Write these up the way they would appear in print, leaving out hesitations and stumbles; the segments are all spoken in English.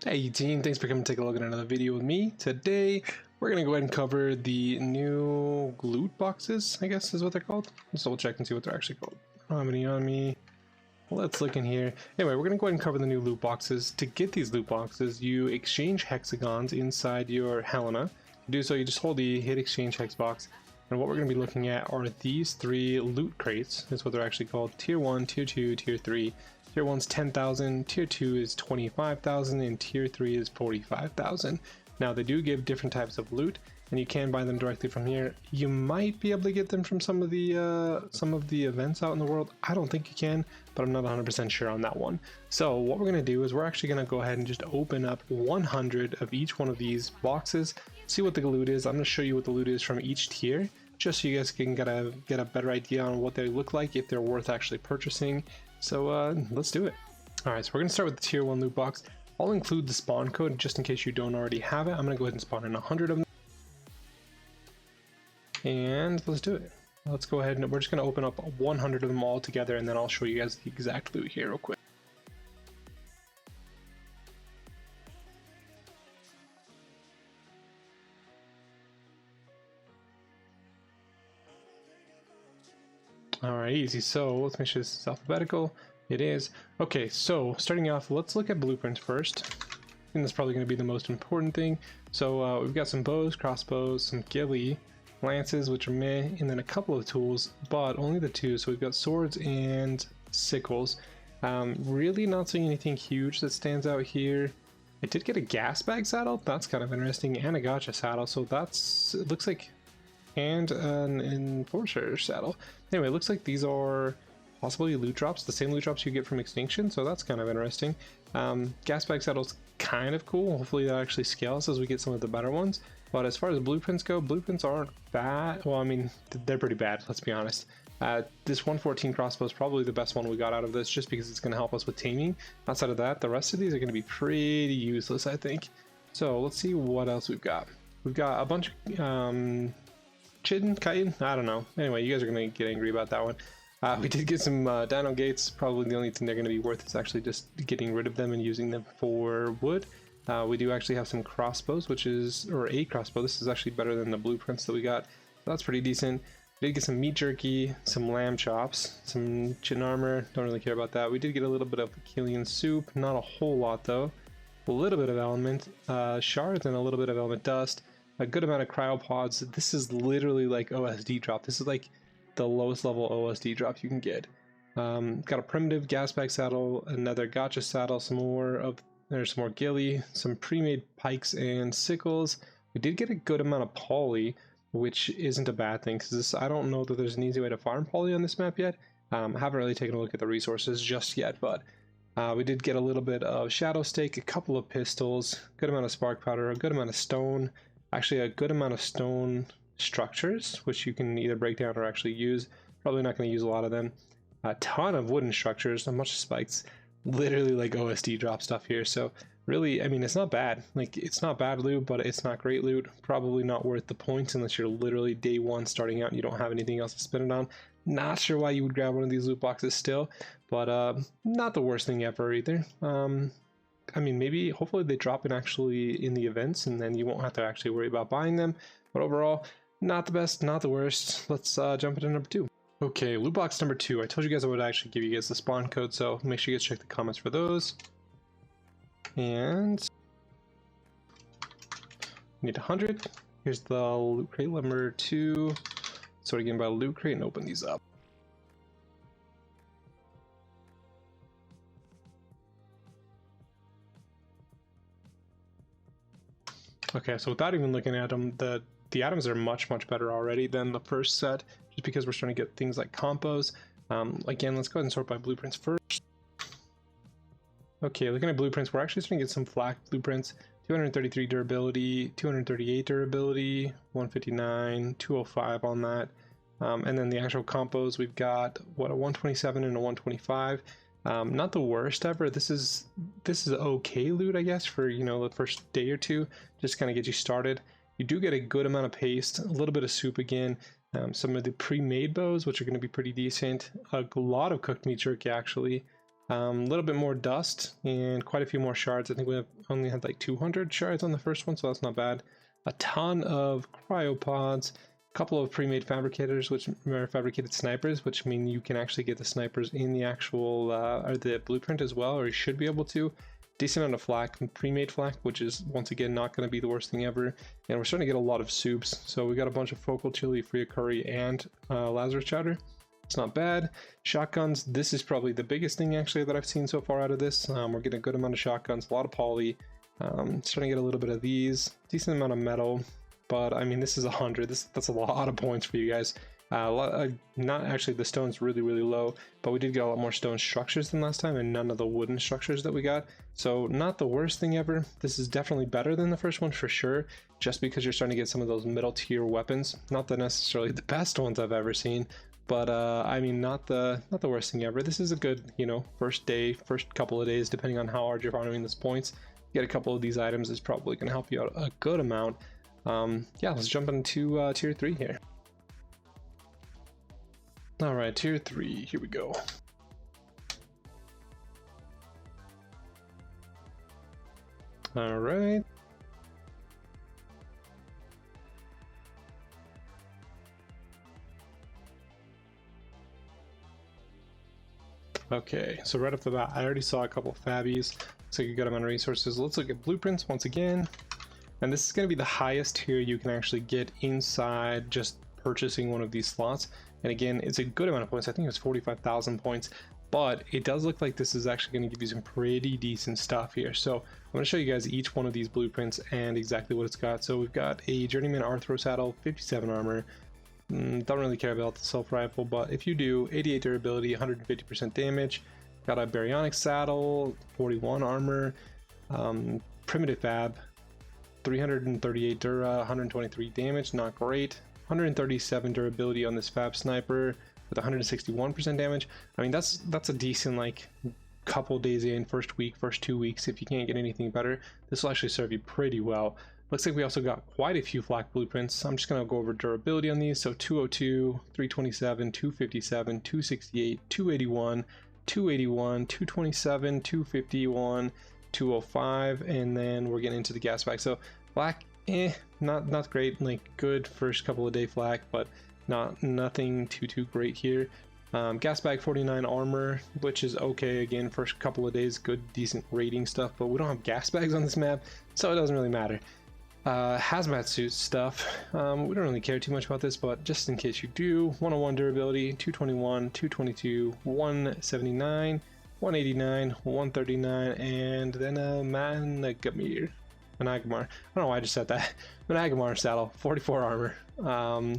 Hey team, thanks for coming to take a look at another video with me. Today, we're going to go ahead and cover the new loot boxes, I guess is what they're called. Let's double check and see what they're actually called. I don't have any on me. Let's look in here. Anyway, we're going to go ahead and cover the new loot boxes. To get these loot boxes, you exchange hexagons inside your Helena. To do so, you just hold the hit exchange hex box. And what we're going to be looking at are these three loot crates. That's what they're actually called. Tier 1, Tier 2, Tier 3. Tier 1's 10,000, Tier 2 is 25,000, and Tier 3 is 45,000. Now they do give different types of loot, and you can buy them directly from here. You might be able to get them from some of the events out in the world. I don't think you can, but I'm not 100% sure on that one. So what we're going to do is we're actually going to go ahead and just open up 100 of each one of these boxes, see what the loot is. I'm going to show you what the loot is from each tier, just so you guys can get a better idea on what they look like, if they're worth actually purchasing. So let's do it. Alright, so we're going to start with the tier 1 loot box. I'll include the spawn code just in case you don't already have it. I'm going to go ahead and spawn in 100 of them. And let's do it. Let's go ahead and we're just going to open up 100 of them all together, and then I'll show you guys the exact loot here real quick. Alright, easy. So let's make sure this is alphabetical. It is. Okay, so starting off, let's look at blueprints first. I think that's probably going to be the most important thing. So we've got some bows, crossbows, some ghillie, lances, which are meh, and then a couple of tools, but only the two. So we've got swords and sickles. Really not seeing anything huge that stands out here. I did get a Gasbag saddle. That's kind of interesting, and a gotcha saddle. So that's, it looks like, and an enforcer saddle. Anyway, it looks like these are possibly loot drops, the same loot drops you get from Extinction, so that's kind of interesting. Gasbag saddle's kind of cool. Hopefully that actually scales as we get some of the better ones. But as far as blueprints go, blueprints aren't bad. Well, I mean, they're pretty bad, let's be honest. This 114 crossbow is probably the best one we got out of this, just because it's going to help us with taming. Outside of that, the rest of these are going to be pretty useless, I think. So let's see what else we've got. We've got a bunch of chitin, chitin, I don't know. Anyway, you guys are going to get angry about that one. We did get some dino gates. Probably the only thing they're going to be worth is actually just getting rid of them and using them for wood. We do actually have some crossbows, or a crossbow. This is actually better than the blueprints that we got. That's pretty decent. We did get some meat jerky, some lamb chops, some chitin armor. Don't really care about that. We did get a little bit of Achillean soup. Not a whole lot though. A little bit of element shards and a little bit of element dust. A good amount of cryopods. This is literally like OSD drop. This is like the lowest level OSD drop you can get. Got a primitive Gasbag saddle, another gotcha saddle, there's some more ghillie, some pre-made pikes and sickles. We did get a good amount of poly, which isn't a bad thing, because I don't know that there's an easy way to farm poly on this map yet. Haven't really taken a look at the resources just yet, but we did get a little bit of shadow stake, a couple of pistols, good amount of spark powder, a good amount of stone, actually a good amount of stone structures, which you can either break down or actually use. Probably not going to use a lot of them. A ton of wooden structures, a bunch of spikes, literally like OSD drop stuff here. So really, I mean, it's not bad. Like, it's not bad loot, but it's not great loot. Probably not worth the points unless you're literally day one starting out and you don't have anything else to spend it on. Not sure why you would grab one of these loot boxes still, but not the worst thing ever either. I mean, maybe, hopefully they drop in actually in the events, and then you won't have to actually worry about buying them. But overall, not the best, not the worst. Let's jump into number 2. Okay, loot box number 2. I told you guys I would actually give you guys the spawn code, so make sure you guys check the comments for those. And need 100. Here's the loot crate number 2. So again, by loot crate and open these up. Okay, so without even looking at them, the items are much better already than the first set, just because we're starting to get things like compos. Again, let's go ahead and sort by blueprints first. Okay, looking at blueprints, we're actually starting to get some flak blueprints. 233 durability, 238 durability, 159, 205 on that. And then the actual compos, we've got, what, a 127 and a 125. Not the worst ever. This is okay loot, I guess, for, you know, the first day or two, just kind of get you started. You do get a good amount of paste, a little bit of soup again, some of the pre-made bows, which are going to be pretty decent, a lot of cooked meat jerky actually, little bit more dust and quite a few more shards. I think we have only had like 200 shards on the first one, so that's not bad. A ton of cryopods, a couple of pre-made fabricators, which are fabricated snipers, which mean you can actually get the snipers in the actual or the blueprint as well, or you should be able to. Decent amount of flak, pre-made flak, which is once again not going to be the worst thing ever. And we're starting to get a lot of soups, so we got a bunch of focal chili, Fria curry, and Lazarus chowder. It's not bad. Shotguns, this is probably the biggest thing actually that I've seen so far out of this. We're getting a good amount of shotguns, a lot of poly. Starting to get a little bit of these, decent amount of metal, but I mean this is 100. That's a lot of points for you guys. Not actually, the stone's really low, but we did get a lot more stone structures than last time and none of the wooden structures that we got. So not the worst thing ever. This is definitely better than the first one for sure, just because you're starting to get some of those middle tier weapons. Not the necessarily the best ones I've ever seen, but I mean not the worst thing ever. This is a good, you know, first couple of days, depending on how hard you're farming this points. Get a couple of these items is probably going to help you out a good amount. Yeah, let's jump into tier 3 here. All right, tier 3, here we go. All right. Okay, so right off the bat, I already saw a couple of fabbies. Looks like a good amount of resources. Let's look at blueprints once again. And this is going to be the highest tier you can actually get inside just purchasing one of these slots. And again, it's a good amount of points. I think it's 45,000 points, but it does look like this is actually going to give you some pretty decent stuff here. So I'm going to show you guys each one of these blueprints and exactly what it's got. So we've got a Journeyman Arthro saddle, 57 armor. Don't really care about the self rifle, but if you do, 88 durability, 150% damage. Got a Baryonic saddle, 41 armor, primitive fab, 338 dura, 123 damage, not great. 137 durability on this fab sniper with 161% damage. I mean that's a decent like couple days in, first week, first 2 weeks. If you can't get anything better, this will actually serve you pretty well. Looks like we also got quite a few flak blueprints. I'm just gonna go over durability on these. So 202, 327, 257, 268, 281, 281, 227, 251, 205, and then we're getting into the Gasbag. So flak, not great. Like good first couple of day flak, but nothing too great here. Gasbag 49 armor, which is okay. Again, first couple of days, good decent rating stuff, but we don't have gas bags on this map, so it doesn't really matter. Hazmat suit stuff, we don't really care too much about this, but just in case you do, 101 durability, 221, 222, 179, 189, 139, and then a Managamir. I don't know why I just said that. Managamar saddle, 44 armor.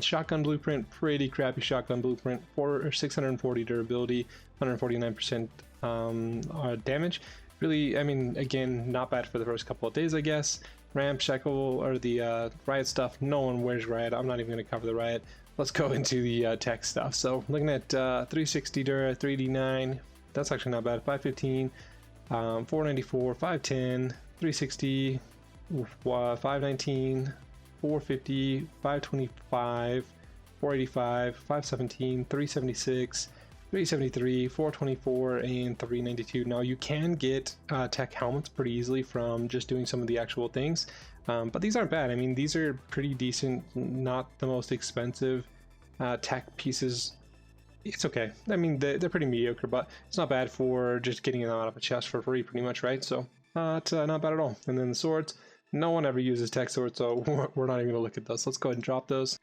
Shotgun blueprint, pretty crappy shotgun blueprint. 640 durability, 149% damage. Really, I mean, again, not bad for the first couple of days, I guess. Ramp, Shekel, or the riot stuff. No one wears riot. I'm not even going to cover the riot. Let's go into the tech stuff. So looking at 360 dura, 3D9. That's actually not bad. 515, 494, 510, 360. 519, 450, 525, 485, 517, 376, 373, 424, and 392. Now you can get tech helmets pretty easily from just doing some of the actual things, but these aren't bad. I mean, these are pretty decent, not the most expensive tech pieces. It's okay. I mean, they're pretty mediocre, but it's not bad for just getting them out of a chest for free, pretty much, right? So it's not bad at all. And then the swords. No one ever uses tech swords, so we're not even going to look at those. Let's go ahead and drop those.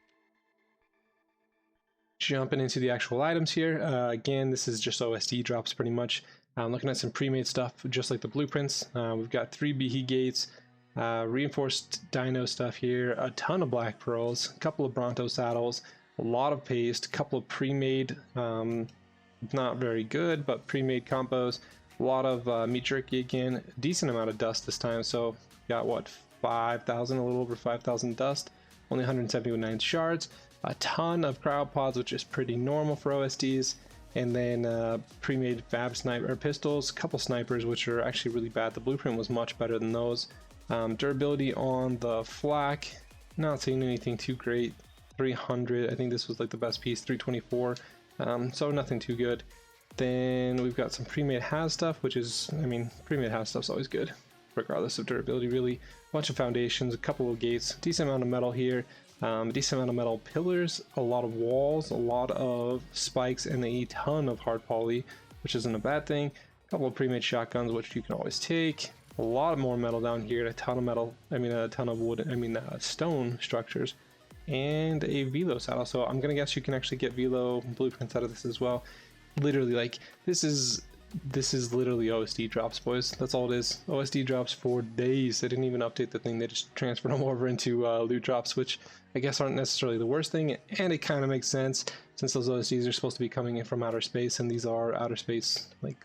Jumping into the actual items here. Again, this is just OSD drops pretty much. Looking at some pre-made stuff, just like the blueprints. We've got 3 Behe gates, reinforced dino stuff here, a ton of black pearls, a couple of Bronto saddles, a lot of paste, a couple of pre-made, not very good, but pre-made combos, a lot of meat jerky again, decent amount of dust this time, so got what, 5,000, a little over 5,000 dust, only 179 shards, a ton of cryopods, which is pretty normal for OSDs, and then pre-made fab sniper pistols, a couple snipers, which are actually really bad. The blueprint was much better than those. Durability on the flak, not seeing anything too great. 300, I think this was like the best piece. 324, so nothing too good. Then we've got some pre-made has stuff, which is, I mean, pre-made has stuff's always good, regardless of durability, really. A bunch of foundations, a couple of gates, decent amount of metal here, a decent amount of metal pillars, a lot of walls, a lot of spikes, and a ton of hard poly, which isn't a bad thing. A couple of pre-made shotguns, which you can always take. A lot more metal down here, a ton of metal, a ton of wood, stone structures, and a velo saddle. So I'm gonna guess you can actually get velo blueprints out of this as well. Literally, like, this is literally OSD drops, boys. That's all it is. OSD drops for days. They didn't even update the thing. They just transferred them over into loot drops, which I guess aren't necessarily the worst thing, and it kind of makes sense since those OSDs are supposed to be coming in from outer space, and these are outer space like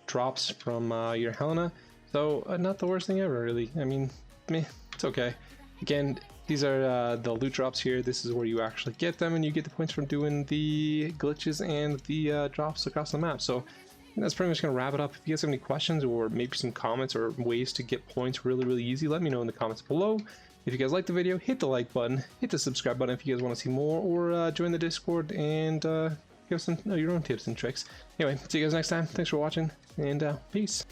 drops from your Helena. So not the worst thing ever, really. I mean, meh, it's okay. Again, these are the loot drops here. This is where you actually get them, and you get the points from doing the glitches and the drops across the map. So that's pretty much going to wrap it up. If you guys have any questions or maybe some comments or ways to get points really easy, let me know in the comments below. If you guys like the video, hit the like button, hit the subscribe button if you guys want to see more, or join the Discord and give us your own tips and tricks. Anyway, see you guys next time. Thanks for watching, and peace.